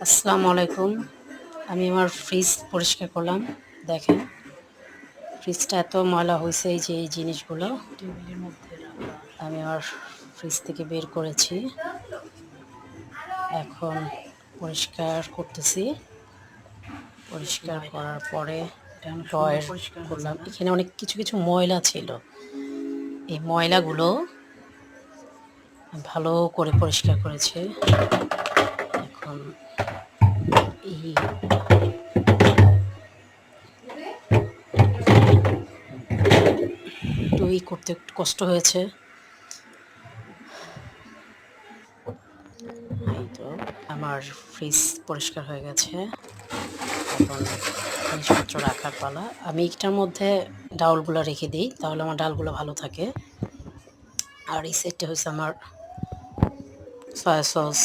আসসালামু আলাইকুম। আমি আমার ফ্রিজ পরিষ্কার করলাম। দেখেন ফ্রিজটা এত ময়লা হইছে এই যে এই জিনিসগুলো টেবিলের মধ্যে রাখা। আমি আমার ফ্রিজ থেকে বের করেছি। এখন পরিষ্কার করতেছি। পরিষ্কার ময়লা। করার পরে এটা অনেক সুন্দর ড্রয়ার পরিষ্কার হয়েছে করলাম। না? এখানে অনেক কিছু ময়লা ছিল। এই ময়লাগুলো ভালো করে পরিষ্কার করেছি। এখন এই করতে একটু কষ্ট হয়েছে। এই তো আমার ফ্রিজ পরিষ্কার হয়ে গেছে। এখন জিনিসপত্র রাখার পালা। আমি এটার মধ্যে ডাউলগুলা রেখে দিই, তাহলে আমার ডালগুলো ভালো থাকে। আর এই সেটটা হচ্ছে আমার সয়া সস,